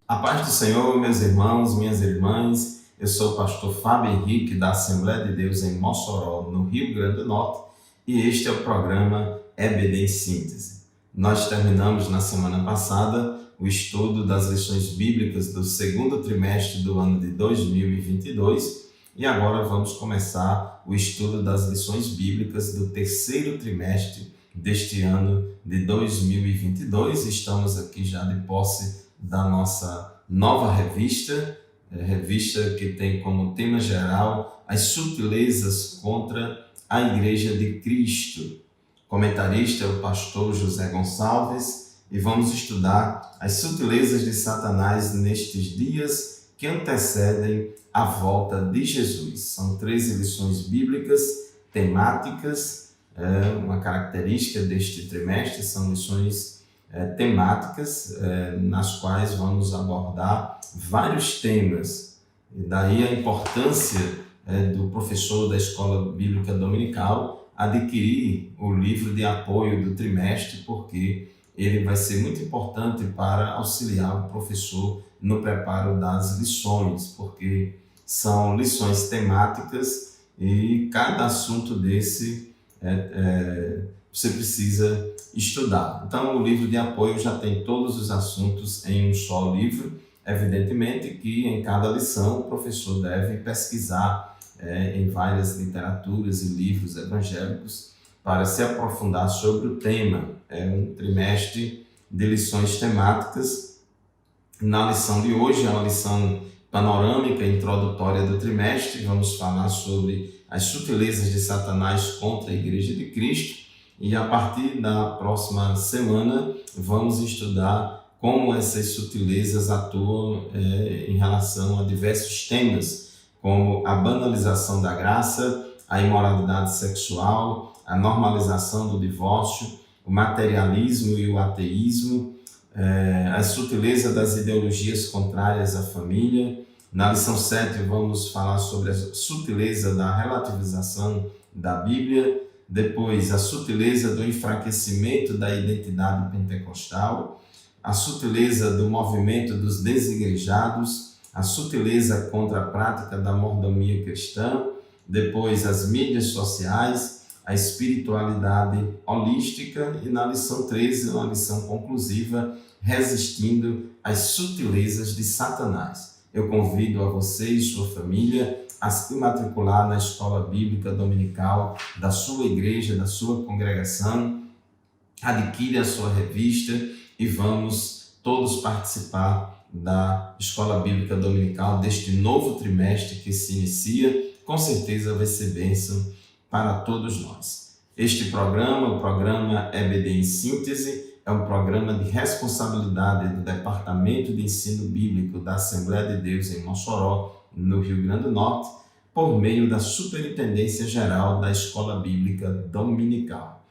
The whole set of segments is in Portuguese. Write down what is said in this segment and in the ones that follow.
A paz do Senhor, meus irmãos, minhas irmãs. Eu sou o pastor Fábio Henrique, da Assembleia de Deus em Mossoró, no Rio Grande do Norte, e este é o programa EBD em Síntese. Nós terminamos na semana passada o estudo das lições bíblicas do segundo trimestre do ano de 2022 e agora vamos começar o estudo das lições bíblicas do terceiro trimestre deste ano de 2022. Estamos aqui já de posse da nossa nova revista que tem como tema geral as sutilezas contra a Igreja de Cristo. Comentarista é o pastor José Gonçalves e vamos estudar as sutilezas de Satanás nestes dias que antecedem a volta de Jesus. São 13 lições bíblicas temáticas, uma característica deste trimestre, são lições temáticas nas quais vamos abordar vários temas. E daí a importância do professor da Escola Bíblica Dominical adquirir o livro de apoio do trimestre, porque ele vai ser muito importante para auxiliar o professor no preparo das lições, porque são lições temáticas e cada assunto desse você precisa estudar. Então, o livro de apoio já tem todos os assuntos em um só livro. Evidentemente que em cada lição o professor deve pesquisar em várias literaturas e livros evangélicos para se aprofundar sobre o tema. É um trimestre de lições temáticas. Na lição de hoje, é uma lição panorâmica, introdutória do trimestre. Vamos falar sobre as sutilezas de Satanás contra a Igreja de Cristo. E a partir da próxima semana vamos estudar como essas sutilezas atuam em relação a diversos temas, como a banalização da graça, a imoralidade sexual, a normalização do divórcio, o materialismo e o ateísmo, a sutileza das ideologias contrárias à família. Na lição 7 vamos falar sobre a sutileza da relativização da Bíblia. Depois, a sutileza do enfraquecimento da identidade pentecostal, a sutileza do movimento dos desigrejados, a sutileza contra a prática da mordomia cristã, depois as mídias sociais, a espiritualidade holística e na lição 13, uma lição conclusiva, resistindo às sutilezas de Satanás. Eu convido a você e sua família a se matricular na Escola Bíblica Dominical da sua igreja, da sua congregação. Adquire a sua revista e vamos todos participar da Escola Bíblica Dominical deste novo trimestre que se inicia. Com certeza vai ser bênção para todos nós. Este programa, o programa EBD em Síntese, é um programa de responsabilidade do Departamento de Ensino Bíblico da Assembleia de Deus em Mossoró, no Rio Grande do Norte, por meio da Superintendência Geral da Escola Bíblica Dominical.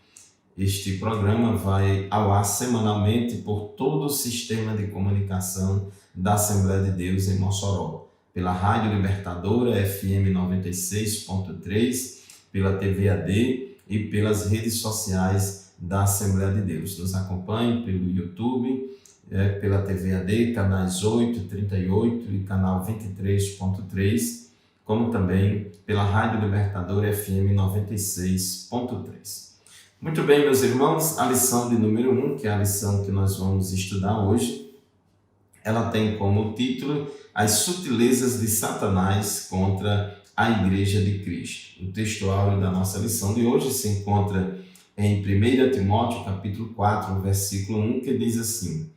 Este programa vai ao ar semanalmente por todo o sistema de comunicação da Assembleia de Deus em Mossoró, pela Rádio Libertadora FM 96.3, pela TV AD e pelas redes sociais da Assembleia de Deus. Nos acompanhe pelo YouTube, pela TV AD, canais 8, 38 e canal 23.3, como também pela Rádio Libertadora FM 96.3. Muito bem, meus irmãos, a lição de número 1, que é a lição que nós vamos estudar hoje, ela tem como título As sutilezas de Satanás contra a Igreja de Cristo. O texto áureo da nossa lição de hoje se encontra em 1 Timóteo, capítulo 4, versículo 1, que diz assim: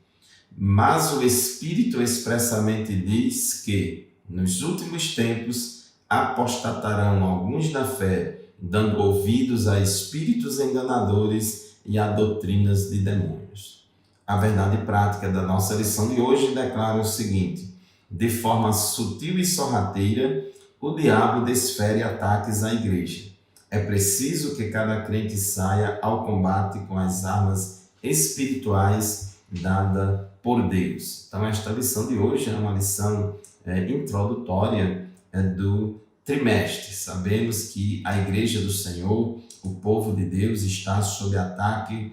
Mas o Espírito expressamente diz que, nos últimos tempos, apostatarão alguns da fé, dando ouvidos a espíritos enganadores e a doutrinas de demônios. A verdade prática da nossa lição de hoje declara o seguinte: de forma sutil e sorrateira, o diabo desfere ataques à igreja. É preciso que cada crente saia ao combate com as armas espirituais dadas por Deus. Então, esta lição de hoje é uma lição introdutória do trimestre. Sabemos que a Igreja do Senhor, o povo de Deus, está sob ataque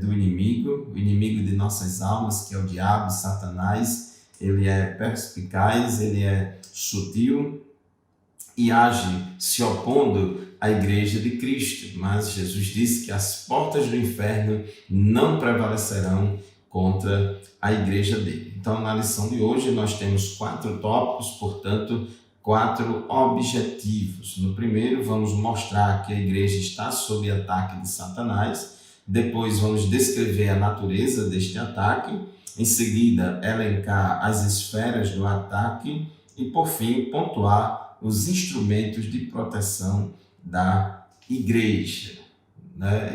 do inimigo, o inimigo de nossas almas, que é o diabo, Satanás, ele é perspicaz, ele é sutil e age se opondo à igreja de Cristo. Mas Jesus disse que as portas do inferno não prevalecerão contra a igreja dele. Então, na lição de hoje, nós temos 4 tópicos, portanto, 4 objetivos. No primeiro, vamos mostrar que a igreja está sob ataque de Satanás. Depois, vamos descrever a natureza deste ataque. Em seguida, elencar as esferas do ataque. E, por fim, pontuar os instrumentos de proteção da igreja.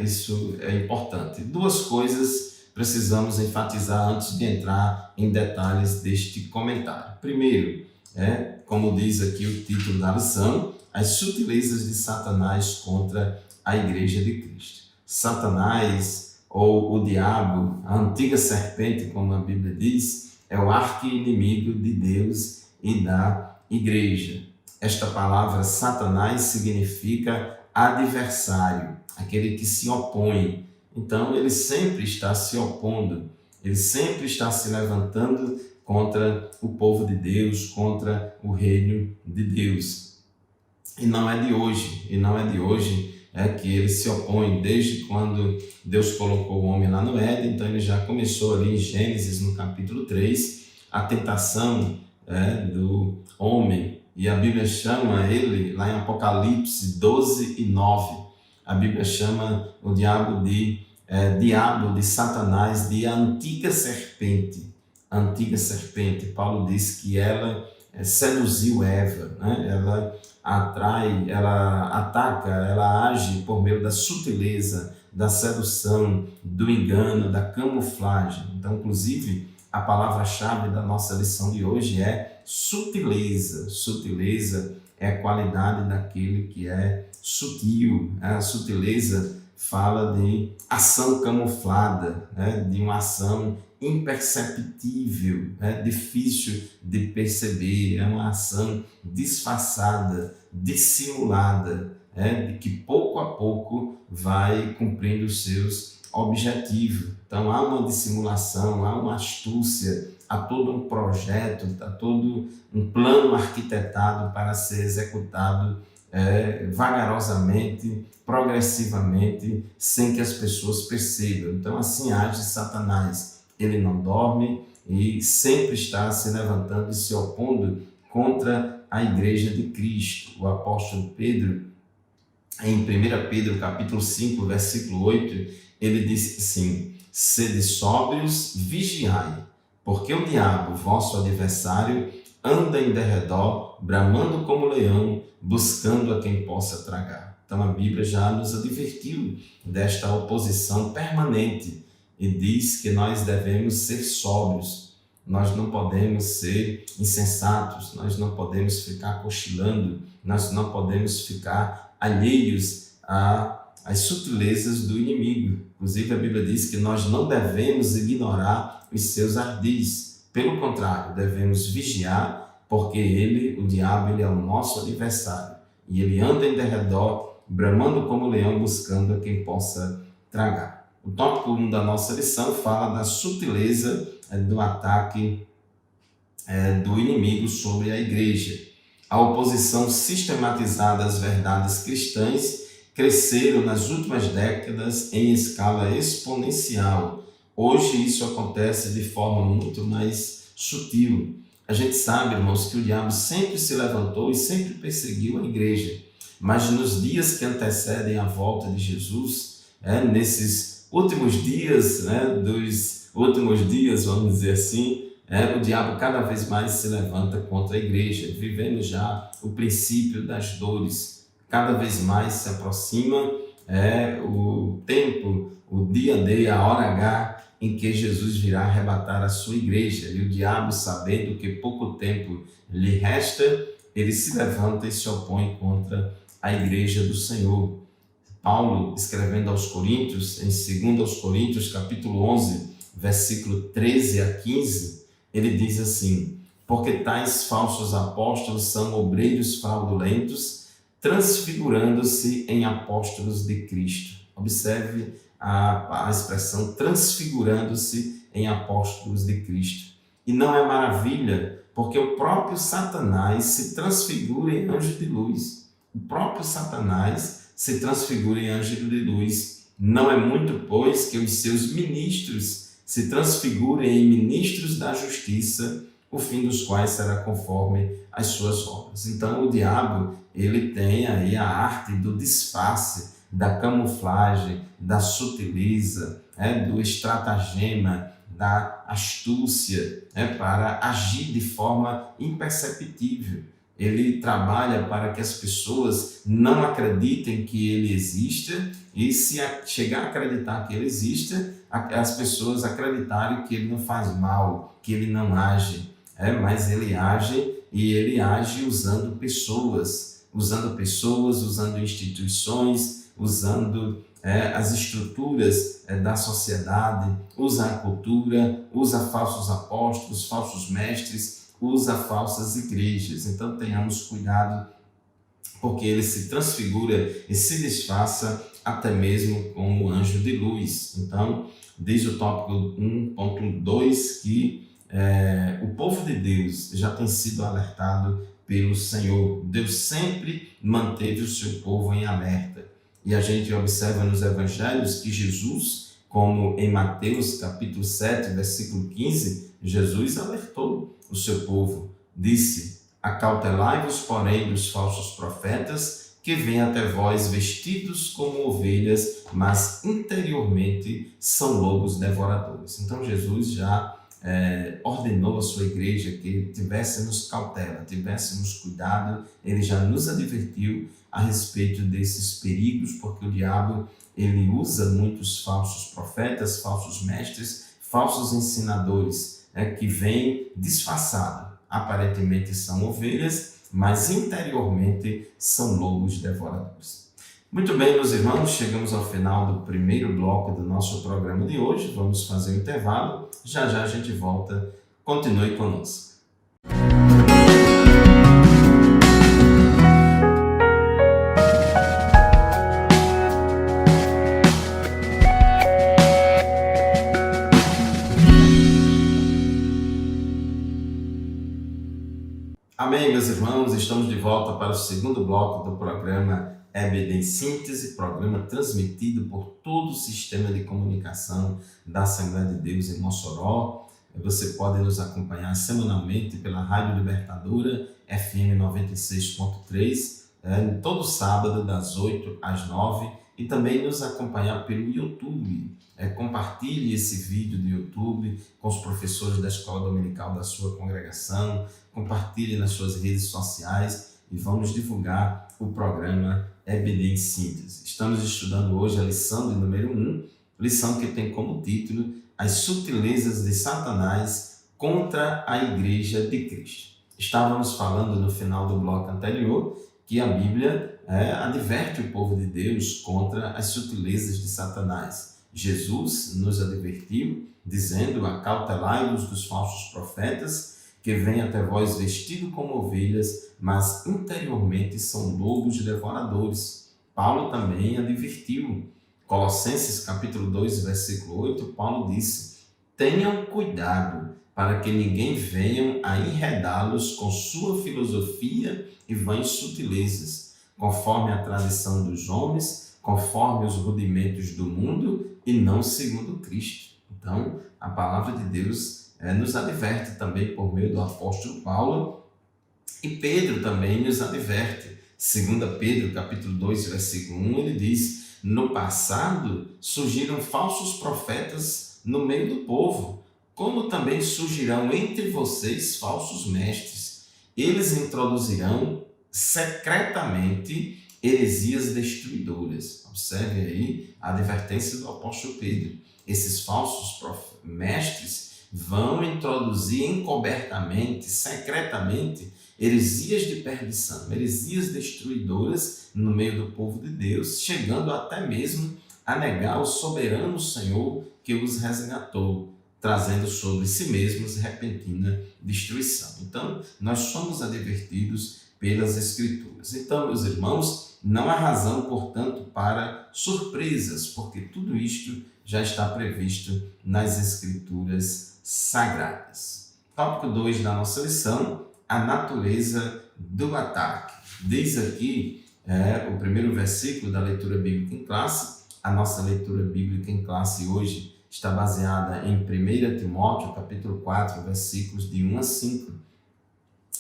Isso é importante. 2 coisas precisamos enfatizar antes de entrar em detalhes deste comentário. Primeiro, como diz aqui o título da lição, as sutilezas de Satanás contra a igreja de Cristo. Satanás, ou o diabo, a antiga serpente, como a Bíblia diz, é o arqui-inimigo de Deus e da igreja. Esta palavra Satanás significa adversário, aquele que se opõe. Então, ele sempre está se opondo, ele sempre está se levantando contra o povo de Deus, contra o reino de Deus. E não é de hoje que ele se opõe. Desde quando Deus colocou o homem lá no Éden, então ele já começou ali em Gênesis, no capítulo 3, a tentação do homem. E a Bíblia chama ele, lá em Apocalipse 12 e 9, a Bíblia chama o diabo de Satanás, de antiga serpente. Antiga serpente. Paulo diz que ela seduziu Eva, Ela atrai, ela ataca, ela age por meio da sutileza, da sedução, do engano, da camuflagem. Então, inclusive, a palavra-chave da nossa lição de hoje é sutileza. Sutileza é a qualidade daquele que é sutil. A sutileza fala de ação camuflada, de uma ação imperceptível, difícil de perceber, é uma ação disfarçada, dissimulada, de que pouco a pouco vai cumprindo os seus objetivos. Então há uma dissimulação, há uma astúcia, há todo um projeto, há todo um plano arquitetado para ser executado vagarosamente, progressivamente, sem que as pessoas percebam. Então assim age Satanás. Ele não dorme e sempre está se levantando e se opondo contra a igreja de Cristo. O apóstolo Pedro, em 1 Pedro capítulo 5, versículo 8, ele diz assim: sede sóbrios, vigiai, porque o diabo, vosso adversário, anda em derredor, bramando como leão, buscando a quem possa tragar. Então a Bíblia já nos advertiu desta oposição permanente e diz que nós devemos ser sóbrios, nós não podemos ser insensatos, nós não podemos ficar cochilando, nós não podemos ficar alheios às sutilezas do inimigo. Inclusive a Bíblia diz que nós não devemos ignorar os seus ardis, pelo contrário, devemos vigiar, porque ele, o diabo, ele é o nosso adversário e ele anda em derredor, bramando como leão, buscando a quem possa tragar. O tópico 1 da nossa lição fala da sutileza do ataque do inimigo sobre a igreja. A oposição sistematizada às verdades cristãs cresceram nas últimas décadas em escala exponencial. Hoje isso acontece de forma muito mais sutil. A gente sabe, irmãos, que o diabo sempre se levantou e sempre perseguiu a igreja. Mas nos dias que antecedem a volta de Jesus, nesses últimos dias, dos últimos dias, vamos dizer assim, o diabo cada vez mais se levanta contra a igreja, vivendo já o princípio das dores. Cada vez mais se aproxima o tempo, o dia D, a hora H, em que Jesus virá arrebatar a sua igreja. E o diabo, sabendo que pouco tempo lhe resta, ele se levanta e se opõe contra a igreja do Senhor. Paulo, escrevendo aos Coríntios, em 2 Coríntios, capítulo 11, versículo 13 a 15, ele diz assim: porque tais falsos apóstolos são obreiros fraudulentos, transfigurando-se em apóstolos de Cristo. Observe a expressão transfigurando-se em apóstolos de Cristo. E não é maravilha, porque o próprio Satanás se transfigura em anjo de luz. O próprio Satanás se transfigura em anjo de luz. Não é muito, pois, que os seus ministros se transfigurem em ministros da justiça, o fim dos quais será conforme as suas obras. Então, o diabo, ele tem aí a arte do disfarce, da camuflagem, da sutileza, do estratagema, da astúcia, para agir de forma imperceptível. Ele trabalha para que as pessoas não acreditem que ele exista, e se chegar a acreditar que ele exista, as pessoas acreditarem que ele não faz mal, que ele não age, mas ele age, e ele age usando pessoas, usando instituições, usando as estruturas da sociedade, usa a cultura, usa falsos apóstolos, falsos mestres, usa falsas igrejas. Então tenhamos cuidado, porque ele se transfigura e se disfarça até mesmo como anjo de luz. Então, diz o tópico 1.2 que o povo de Deus já tem sido alertado pelo Senhor. Deus sempre manteve o seu povo em alerta. E a gente observa nos evangelhos que Jesus, como em Mateus capítulo 7, versículo 15, Jesus alertou o seu povo. Disse: acautelai-vos, porém, dos falsos profetas, que vêm até vós vestidos como ovelhas, mas interiormente são lobos devoradores. Então Jesus já ordenou à sua igreja que tivéssemos cautela, tivéssemos cuidado. Ele já nos advertiu a respeito desses perigos, porque o diabo ele usa muitos falsos profetas, falsos mestres, falsos ensinadores, que vêm disfarçados. Aparentemente são ovelhas, mas interiormente são lobos devoradores. Muito bem, meus irmãos, chegamos ao final do primeiro bloco do nosso programa de hoje. Vamos fazer um intervalo. Já já a gente volta. Continue conosco. Amém, meus irmãos, estamos de volta para o segundo bloco do programa EBD em Síntese, programa transmitido por todo o sistema de comunicação da Assembleia de Deus em Mossoró. Você pode nos acompanhar semanalmente pela Rádio Libertadora FM 96.3, todo sábado das 8 às 9, e também nos acompanhar pelo YouTube. Compartilhe esse vídeo do YouTube com os professores da escola dominical da sua congregação, compartilhe nas suas redes sociais e vamos divulgar o programa EBD em Síntese. Estamos estudando hoje a lição de número 1, lição que tem como título As sutilezas de Satanás contra a Igreja de Cristo. Estávamos falando no final do bloco anterior que a Bíblia adverte o povo de Deus contra as sutilezas de Satanás. Jesus nos advertiu, dizendo: acautelai-vos dos falsos profetas, que vêm até vós vestidos como ovelhas, mas interiormente são lobos devoradores. Paulo também advertiu. Colossenses capítulo 2, versículo 8, Paulo disse: tenham cuidado para que ninguém venha a enredá-los com sua filosofia e vãs sutilezas, conforme a tradição dos homens, conforme os rudimentos do mundo e não segundo Cristo. Então, a palavra de Deus nos adverte também por meio do apóstolo Paulo, e Pedro também nos adverte. 2 Pedro, capítulo 2, versículo 1, ele diz: no passado surgiram falsos profetas no meio do povo, como também surgirão entre vocês falsos mestres. Eles introduzirão secretamente heresias destruidoras. Observe aí a advertência do apóstolo Pedro. Esses falsos mestres vão introduzir encobertamente, secretamente, heresias de perdição, heresias destruidoras no meio do povo de Deus, chegando até mesmo a negar o soberano Senhor que os resgatou, trazendo sobre si mesmos repentina destruição. Então, nós somos advertidos pelas Escrituras. Então, meus irmãos, não há razão, portanto, para surpresas, porque tudo isto já está previsto nas Escrituras sagradas. Tópico 2 da nossa lição, a natureza do ataque. Diz aqui o primeiro versículo da leitura bíblica em classe. A nossa leitura bíblica em classe hoje está baseada em 1 Timóteo, capítulo 4, versículos de 1 a 5.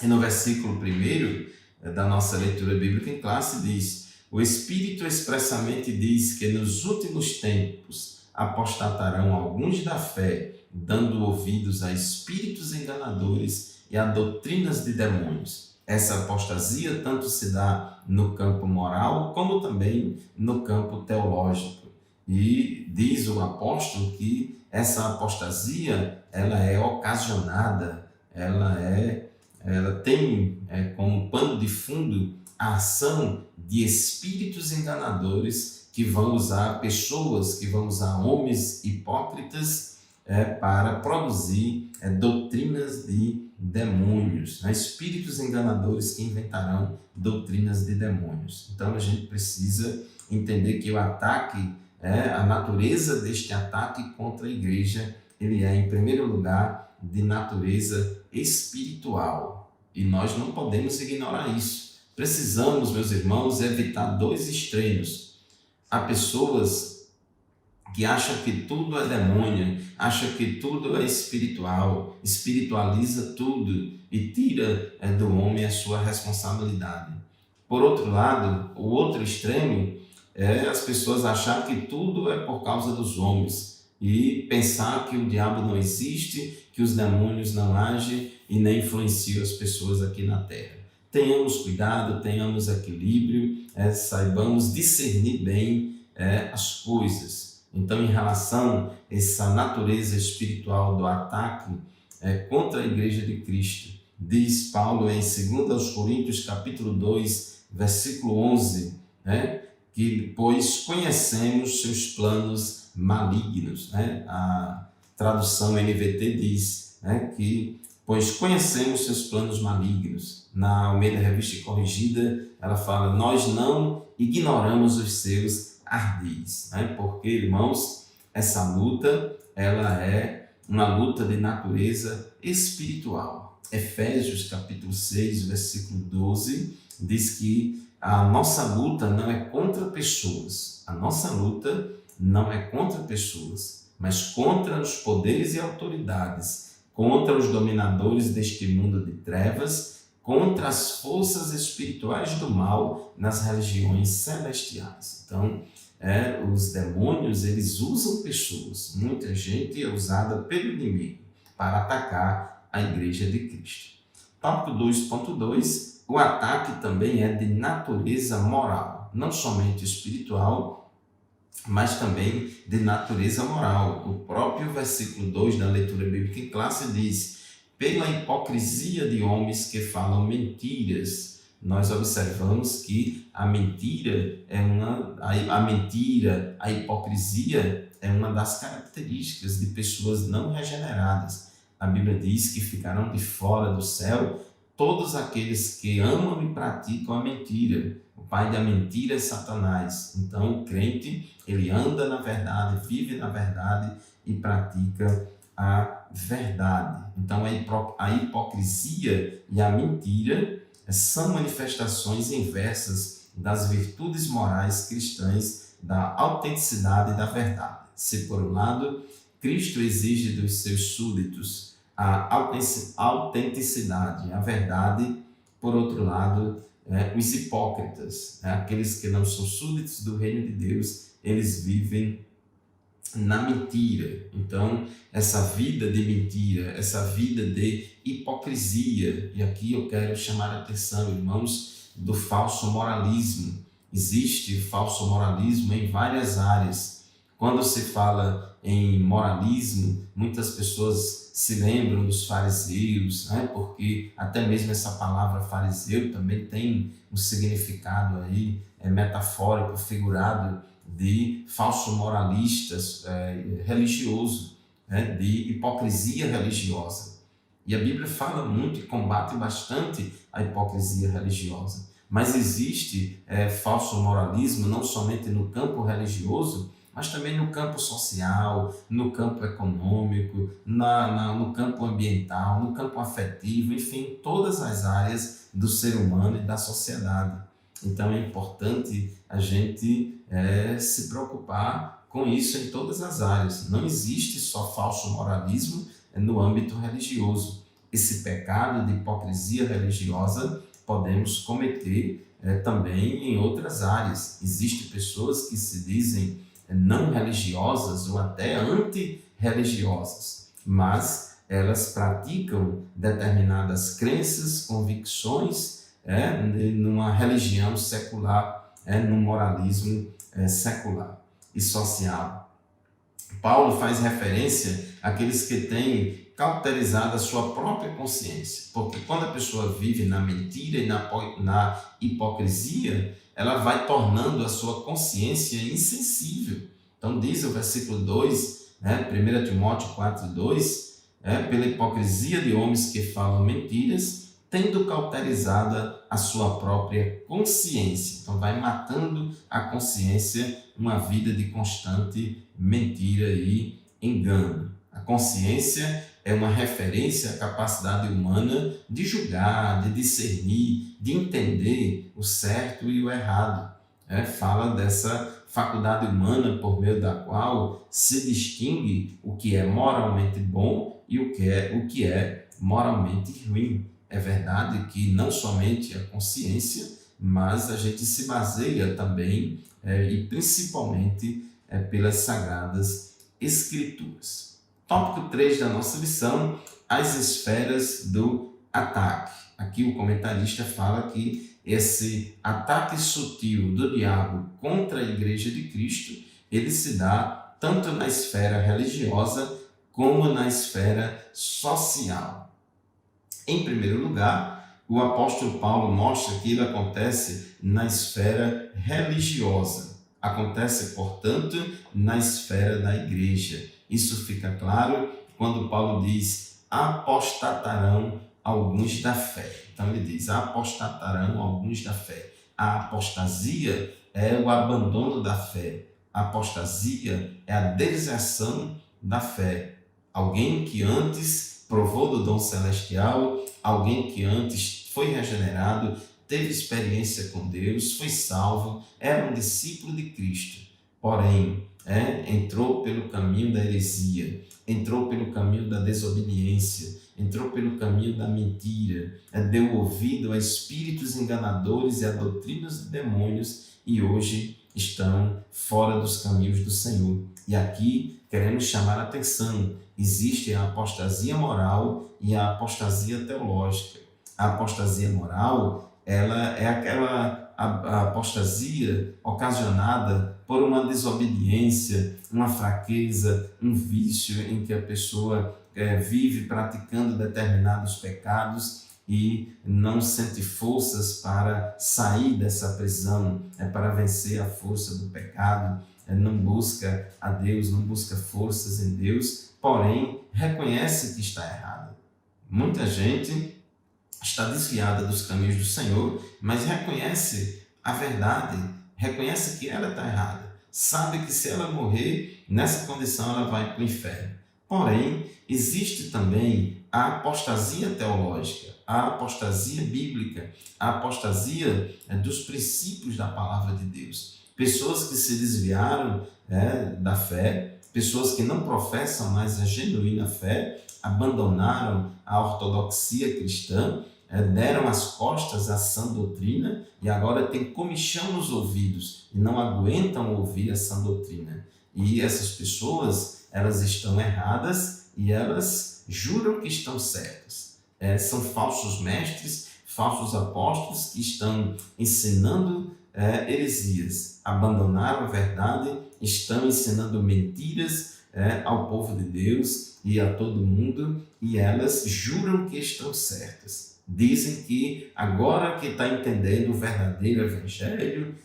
E no versículo 1 da nossa leitura bíblica em classe diz: o Espírito expressamente diz que nos últimos tempos apostatarão alguns da fé, dando ouvidos a espíritos enganadores e a doutrinas de demônios. Essa apostasia tanto se dá no campo moral como também no campo teológico. E diz o apóstolo que essa apostasia ela é ocasionada, ela tem como pano de fundo a ação de espíritos enganadores que vão usar pessoas, que vão usar homens hipócritas para produzir doutrinas de demônios, espíritos enganadores que inventarão doutrinas de demônios. Então a gente precisa entender que o ataque, a natureza deste ataque contra a igreja, ele é em primeiro lugar de natureza espiritual e nós não podemos ignorar isso. Precisamos, meus irmãos, evitar dois extremos. Há pessoas que acham que tudo é demônio, acham que tudo é espiritual, espiritualiza tudo e tira do homem a sua responsabilidade. Por outro lado, o outro extremo é as pessoas achar que tudo é por causa dos homens e pensar que o diabo não existe, que os demônios não agem e nem influenciam as pessoas aqui na terra. Tenhamos cuidado, tenhamos equilíbrio, saibamos discernir bem as coisas. Então, em relação a essa natureza espiritual do ataque contra a Igreja de Cristo, diz Paulo em 2 Coríntios capítulo 2, versículo 11, que pois conhecemos seus planos malignos. A tradução NVT diz que pois conhecemos seus planos malignos. Na Almeida Revista e Corrigida, ela fala: nós não ignoramos os seus ardis. Porque, irmãos, essa luta, ela é uma luta de natureza espiritual. Efésios, capítulo 6, versículo 12, diz que a nossa luta não é contra pessoas. A nossa luta não é contra pessoas, mas contra os poderes e autoridades, contra os dominadores deste mundo de trevas, contra as forças espirituais do mal nas regiões celestiais. Então, os demônios, eles usam pessoas. Muita gente é usada pelo inimigo para atacar a Igreja de Cristo. Tópico 2.2, o ataque também é de natureza moral, não somente espiritual, mas também de natureza moral. O próprio versículo 2 da leitura bíblica em classe diz: pela hipocrisia de homens que falam mentiras. Nós observamos que a mentira, a hipocrisia é uma das características de pessoas não regeneradas. A Bíblia diz que ficarão de fora do céu todos aqueles que amam e praticam a mentira. O pai da mentira é Satanás. Então o crente, ele anda na verdade, vive na verdade e pratica a verdade. Então a hipocrisia e a mentira são manifestações inversas das virtudes morais cristãs, da autenticidade e da verdade. Se por um lado Cristo exige dos seus súditos a autenticidade, a verdade, por outro lado, os hipócritas, aqueles que não são súditos do reino de Deus, eles vivem na mentira. Então, essa vida de mentira, essa vida de hipocrisia, e aqui eu quero chamar a atenção, irmãos, do falso moralismo. Existe falso moralismo em várias áreas. Quando se fala em moralismo, muitas pessoas se lembram dos fariseus, porque até mesmo essa palavra fariseu também tem um significado aí, metafórico, figurado, de falso moralistas religioso, de hipocrisia religiosa. E a Bíblia fala muito e combate bastante a hipocrisia religiosa. Mas existe falso moralismo não somente no campo religioso, mas também no campo social, no campo econômico, no campo ambiental, no campo afetivo, enfim, todas as áreas do ser humano e da sociedade. Então é importante a gente se preocupar com isso em todas as áreas. Não existe só falso moralismo no âmbito religioso. Esse pecado de hipocrisia religiosa podemos cometer também em outras áreas. Existem pessoas que se dizem não religiosas ou até antirreligiosas, mas elas praticam determinadas crenças, convicções numa religião secular, num moralismo secular e social. Paulo faz referência àqueles que têm cauterizado a sua própria consciência, porque quando a pessoa vive na mentira e na hipocrisia, ela vai tornando a sua consciência insensível. Então diz o versículo 2, 1 Timóteo 4:2, pela hipocrisia de homens que falam mentiras, tendo cauterizada a sua própria consciência. Então vai matando a consciência, uma vida de constante mentira e engano. A consciência é uma referência à capacidade humana de julgar, de discernir, de entender o certo e o errado. Fala dessa faculdade humana por meio da qual se distingue o que é moralmente bom e o que é moralmente ruim. É verdade que não somente a consciência, mas a gente se baseia também e principalmente pelas Sagradas Escrituras. Tópico 3 da nossa lição, as esferas do ataque. Aqui o comentarista fala que esse ataque sutil do diabo contra a Igreja de Cristo, ele se dá tanto na esfera religiosa como na esfera social. Em primeiro lugar, o apóstolo Paulo mostra que ele acontece na esfera religiosa. Acontece, portanto, na esfera da igreja. Isso fica claro quando Paulo diz: apostatarão alguns da fé. Então ele diz: apostatarão alguns da fé. A apostasia é o abandono da fé. A apostasia é a deserção da fé. Alguém que antes provou do dom celestial, alguém que antes foi regenerado, teve experiência com Deus, foi salvo, era um discípulo de Cristo, porém entrou pelo caminho da heresia, entrou pelo caminho da desobediência, entrou pelo caminho da mentira, deu ouvido a espíritos enganadores e a doutrinas de demônios e hoje estão fora dos caminhos do Senhor. E aqui queremos chamar a atenção: existe a apostasia moral e a apostasia teológica. A apostasia moral, ela é aquela a apostasia ocasionada por uma desobediência, uma fraqueza, um vício em que a pessoa vive praticando determinados pecados e não sente forças para sair dessa prisão, para vencer a força do pecado, não busca a Deus, não busca forças em Deus, porém reconhece que está errado. Muita gente está desviada dos caminhos do Senhor, mas reconhece a verdade, reconhece que ela está errada, sabe que se ela morrer nessa condição ela vai para o inferno. Porém, existe também a apostasia teológica, a apostasia bíblica, a apostasia dos princípios da palavra de Deus. Pessoas que se desviaram da fé, pessoas que não professam mais a genuína fé, abandonaram a ortodoxia cristã, deram as costas à sã doutrina e agora têm comichão nos ouvidos e não aguentam ouvir a sã doutrina. E essas pessoas, elas estão erradas e elas juram que estão certas. São falsos mestres, falsos apóstolos que estão ensinando heresias, abandonaram a verdade, estão ensinando mentiras ao povo de Deus e a todo mundo, e elas juram que estão certas. Dizem que agora que está entendendo o verdadeiro evangelho,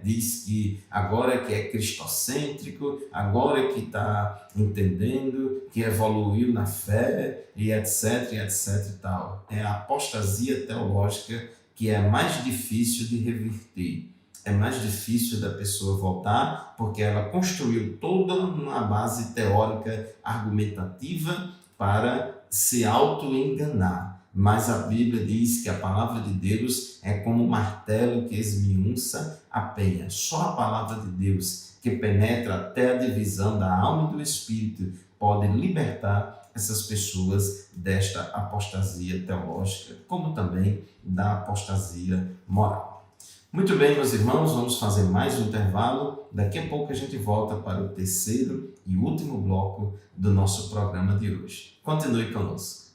diz que agora que é cristocêntrico, agora que está entendendo, que evoluiu na fé, e etc, etc e tal. É a apostasia teológica que é mais difícil de reverter. é mais difícil da pessoa voltar, porque ela construiu toda uma base teórica argumentativa para se auto-enganar. Mas a Bíblia diz que a palavra de Deus é como um martelo que esmiuça a penha. Só a palavra de Deus, que penetra até a divisão da alma e do espírito, pode libertar essas pessoas desta apostasia teológica, como também da apostasia moral. Muito bem, meus irmãos, vamos fazer mais um intervalo. Daqui a pouco a gente volta para o terceiro e último bloco do nosso programa de hoje. Continue conosco.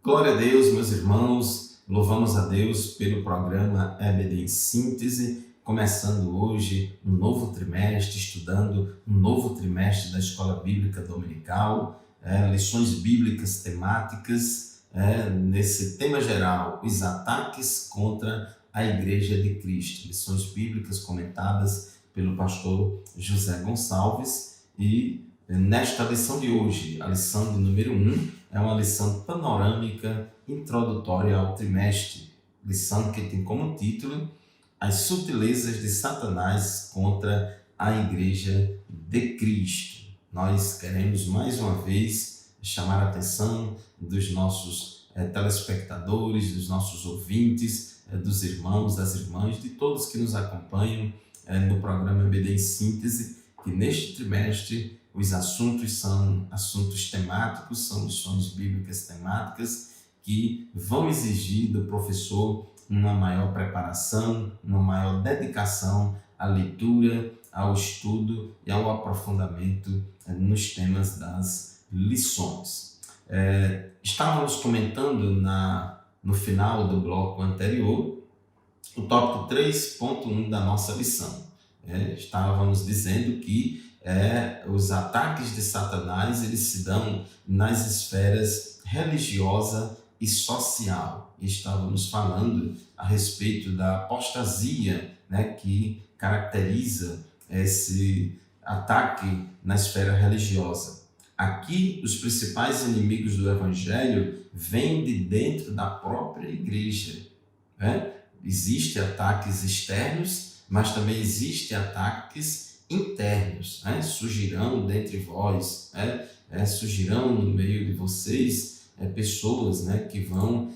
Glória a Deus, meus irmãos, louvamos a Deus pelo programa EBD em Síntese, começando hoje um novo trimestre, estudando um novo trimestre da Escola Bíblica Dominical, lições bíblicas temáticas, nesse tema geral, os ataques contra a Igreja de Cristo, lições bíblicas comentadas pelo pastor José Gonçalves. E nesta lição de hoje, a lição de número 1, é uma lição panorâmica introdutória ao trimestre, lição que tem como título As sutilezas de Satanás contra a Igreja de Cristo. Nós queremos mais uma vez chamar a atenção dos nossos telespectadores, dos nossos ouvintes, dos irmãos, das irmãs, de todos que nos acompanham no programa EBD em Síntese, que neste trimestre os assuntos são assuntos temáticos, são lições bíblicas temáticas que vão exigir do professor uma maior preparação, uma maior dedicação à leitura, ao estudo e ao aprofundamento nos temas das lições. Estávamos comentando no final do bloco anterior o tópico 3.1 da nossa lição. Estávamos dizendo que os ataques de Satanás eles se dão nas esferas religiosa e social. Estávamos falando a respeito da apostasia, que caracteriza esse ataque na esfera religiosa. Aqui, os principais inimigos do Evangelho vêm de dentro da própria igreja. Existem ataques externos, mas também existem ataques internos, surgirão dentre vós, surgirão no meio de vocês pessoas que vão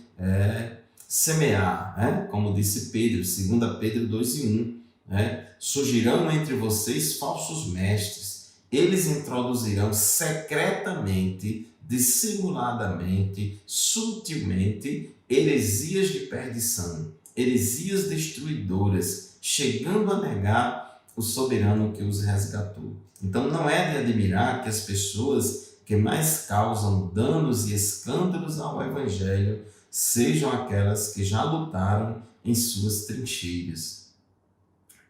semear, como disse Pedro, 2 Pedro 2:1, surgirão entre vocês falsos mestres, eles introduzirão secretamente, dissimuladamente, sutilmente, heresias de perdição, heresias destruidoras, chegando a negar o soberano que os resgatou. Então não é de admirar que as pessoas que mais causam danos e escândalos ao Evangelho sejam aquelas que já lutaram em suas trincheiras.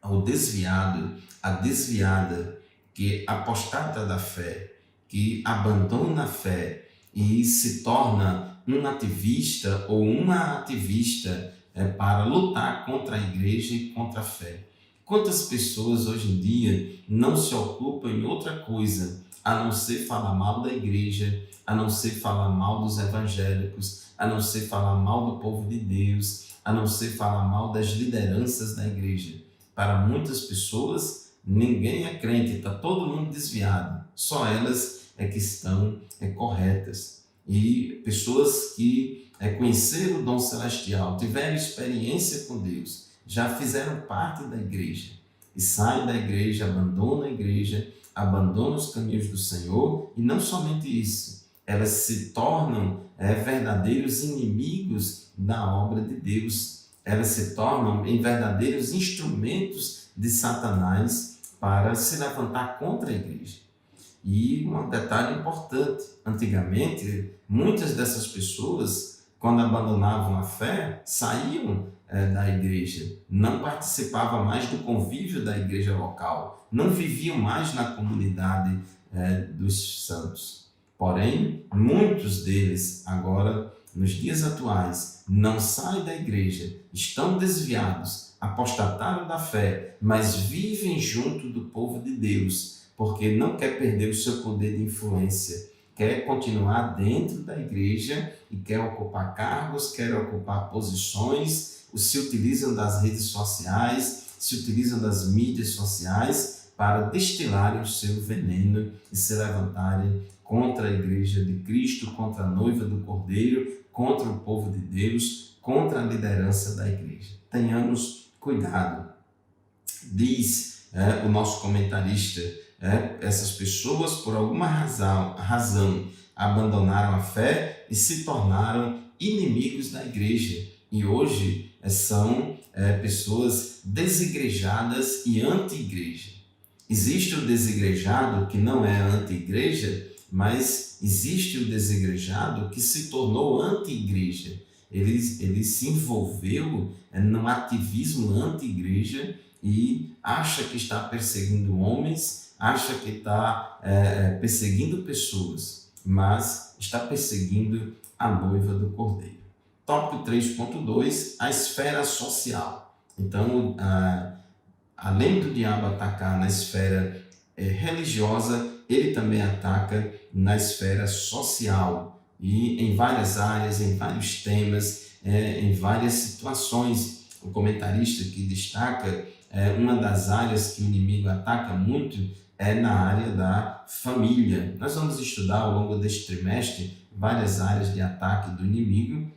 O desviado, a desviada, que apostata da fé, que abandona a fé e se torna um ativista ou uma ativista para lutar contra a igreja e contra a fé. Quantas pessoas hoje em dia não se ocupam em outra coisa a não ser falar mal da igreja, a não ser falar mal dos evangélicos, a não ser falar mal do povo de Deus, a não ser falar mal das lideranças da igreja. Para muitas pessoas, ninguém é crente, está todo mundo desviado, só elas que estão corretas. E pessoas que conheceram o dom celestial, tiveram experiência com Deus, já fizeram parte da igreja e saem da igreja, abandonam a igreja, abandonam os caminhos do Senhor, e não somente isso, elas se tornam verdadeiros inimigos da obra de Deus, elas se tornam em verdadeiros instrumentos de Satanás para se levantar contra a igreja. E um detalhe importante, antigamente, muitas dessas pessoas, quando abandonavam a fé, saíam da igreja, não participavam mais do convívio da igreja local, não viviam mais na comunidade dos santos. Porém, muitos deles agora, nos dias atuais, não saem da igreja, estão desviados, apostataram da fé, mas vivem junto do povo de Deus, porque não quer perder o seu poder de influência, quer continuar dentro da igreja e quer ocupar cargos, quer ocupar posições, se utilizam das redes sociais, se utilizam das mídias sociais para destilarem o seu veneno e se levantarem contra a igreja de Cristo, contra a noiva do Cordeiro, contra o povo de Deus, contra a liderança da igreja. Tenhamos cuidado. Diz o nosso comentarista, essas pessoas por alguma razão abandonaram a fé e se tornaram inimigos da igreja. E hoje são pessoas desigrejadas e anti-igreja. Existe o desigrejado que não é anti-igreja, mas existe o desigrejado que se tornou anti-igreja. Ele se envolveu num ativismo anti-igreja e acha que está perseguindo homens, acha que está perseguindo pessoas, mas está perseguindo a noiva do Cordeiro. Tópico 3.2, a esfera social. Então, além do diabo atacar na esfera religiosa, ele também ataca na esfera social e em várias áreas, em vários temas, em várias situações. O comentarista que destaca uma das áreas que o inimigo ataca muito é na área da família. Nós vamos estudar ao longo deste trimestre várias áreas de ataque do inimigo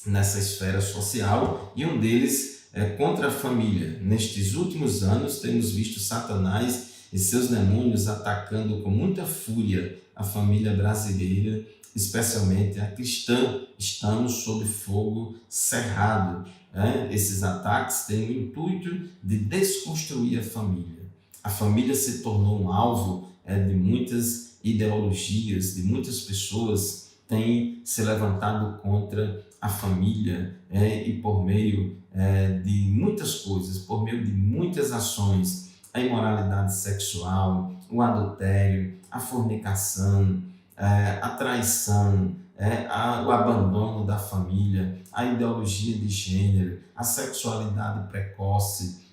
nessa esfera social e um deles é contra a família. Nestes últimos anos temos visto Satanás e seus demônios atacando com muita fúria a família brasileira, especialmente a cristã. Estamos sob fogo cerrado. Esses ataques têm o intuito de desconstruir a família. A família se tornou um alvo de muitas ideologias, de muitas pessoas têm se levantado contra a família e por meio de muitas coisas, por meio de muitas ações, a imoralidade sexual, o adultério, a fornicação, a traição, o abandono da família, a ideologia de gênero, a sexualidade precoce,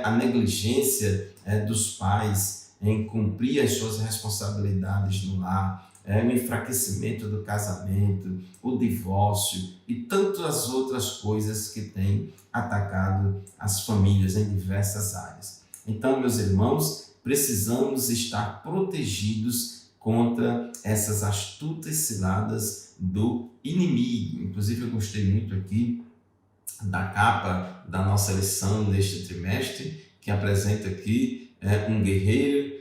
a negligência dos pais em cumprir as suas responsabilidades no lar, o enfraquecimento do casamento, o divórcio e tantas outras coisas que têm atacado as famílias em diversas áreas. Então, meus irmãos, precisamos estar protegidos contra essas astutas ciladas do inimigo. Inclusive, eu gostei muito aqui da capa da nossa lição neste trimestre, que apresenta aqui um guerreiro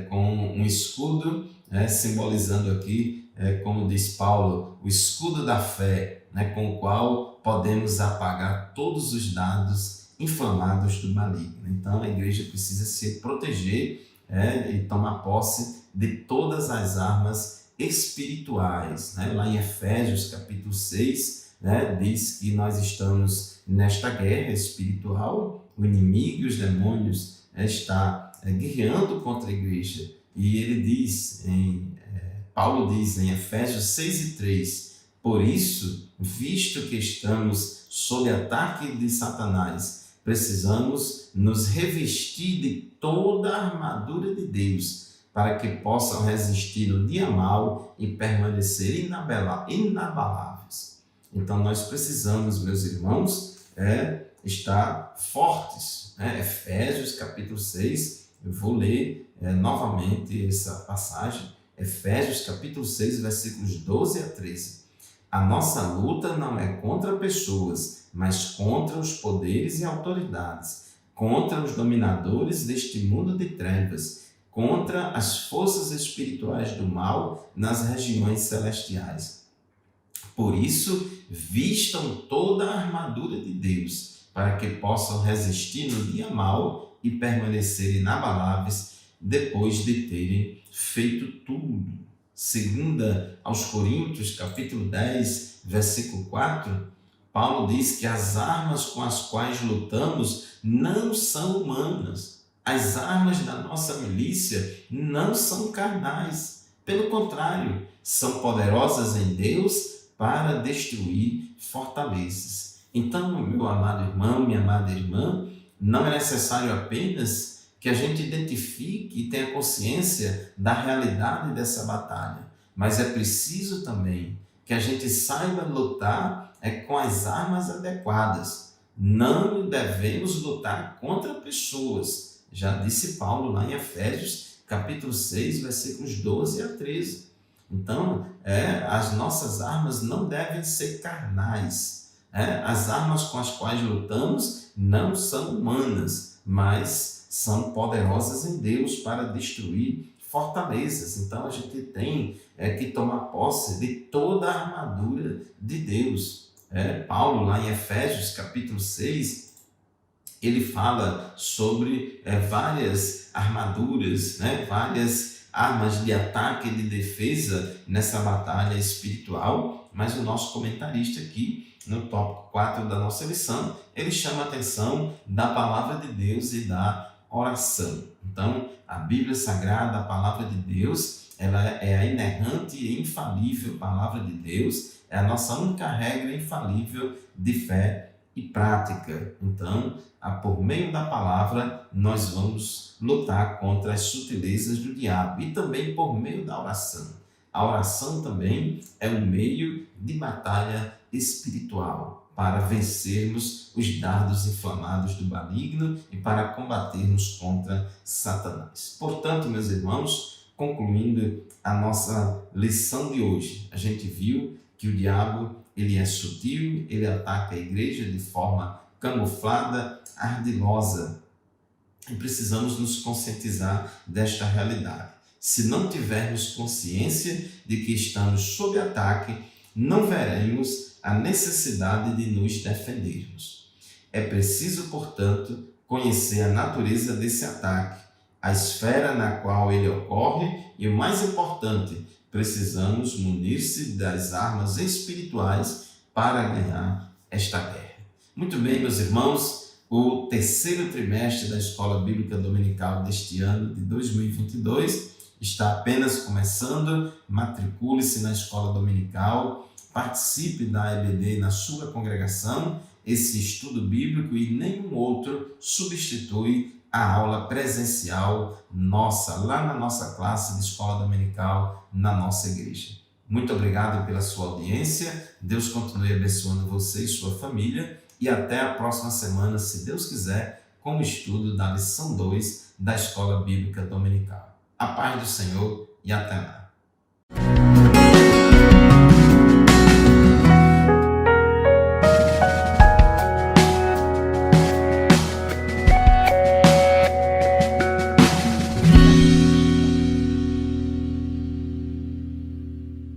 com um escudo, simbolizando aqui, como diz Paulo, o escudo da fé, com o qual podemos apagar todos os dados inflamados do maligno. Então, a igreja precisa se proteger e tomar posse de todas as armas espirituais. Lá em Efésios capítulo 6, diz que nós estamos nesta guerra espiritual, o inimigo e os demônios está guerreando contra a igreja. E ele diz, Paulo diz em Efésios 6:3, por isso, visto que estamos sob ataque de Satanás, precisamos nos revestir de toda a armadura de Deus, para que possam resistir no dia mau e permanecer inabaláveis. Então nós precisamos, meus irmãos, estar fortes. Efésios capítulo 6, eu vou ler novamente essa passagem, Efésios capítulo 6, versículos 12 a 13. A nossa luta não é contra pessoas, mas contra os poderes e autoridades, contra os dominadores deste mundo de trevas, contra as forças espirituais do mal nas regiões celestiais. Por isso, vistam toda a armadura de Deus, para que possam resistir no dia mau e permanecer inabaláveis depois de terem feito tudo. Segunda aos Coríntios, capítulo 10, versículo 4, Paulo diz que as armas com as quais lutamos não são humanas. As armas da nossa milícia não são carnais. Pelo contrário, são poderosas em Deus para destruir fortalezas. Então, meu amado irmão, minha amada irmã, não é necessário apenas que a gente identifique e tenha consciência da realidade dessa batalha, mas é preciso também que a gente saiba lutar com as armas adequadas. Não devemos lutar contra pessoas. Já disse Paulo lá em Efésios, capítulo 6, versículos 12 a 13. Então, as nossas armas não devem ser carnais. As armas com as quais lutamos não são humanas, mas são poderosas em Deus para destruir fortalezas. Então, a gente tem que tomar posse de toda a armadura de Deus. Paulo, lá em Efésios, capítulo 6, ele fala sobre várias armaduras, várias armas de ataque e de defesa nessa batalha espiritual, mas o nosso comentarista aqui, no tópico 4 da nossa lição, ele chama a atenção da palavra de Deus e da oração. Então, a Bíblia Sagrada, a palavra de Deus, ela é a inerrante e infalível palavra de Deus, é a nossa única regra infalível de fé e prática. Então, por meio da palavra, nós vamos lutar contra as sutilezas do diabo e também por meio da oração. A oração também é um meio de batalha espiritual para vencermos os dardos inflamados do maligno e para combatermos contra Satanás. Portanto, meus irmãos, concluindo a nossa lição de hoje, a gente viu que o diabo ele é sutil, ele ataca a igreja de forma camuflada, ardilosa. E precisamos nos conscientizar desta realidade. Se não tivermos consciência de que estamos sob ataque, não veremos a necessidade de nos defendermos. É preciso, portanto, conhecer a natureza desse ataque, a esfera na qual ele ocorre e, o mais importante, precisamos munir-se das armas espirituais para ganhar esta guerra. Muito bem, meus irmãos, o terceiro trimestre da Escola Bíblica Dominical deste ano de 2022 está apenas começando. Matricule-se na Escola Dominical, participe da EBD na sua congregação. Esse estudo bíblico e nenhum outro substitui a aula presencial nossa, lá na nossa classe de Escola Dominical, na nossa igreja. Muito obrigado pela sua audiência. Deus continue abençoando você e sua família. E até a próxima semana, se Deus quiser, com o estudo da lição 2 da Escola Bíblica Dominical. A paz do Senhor e até lá.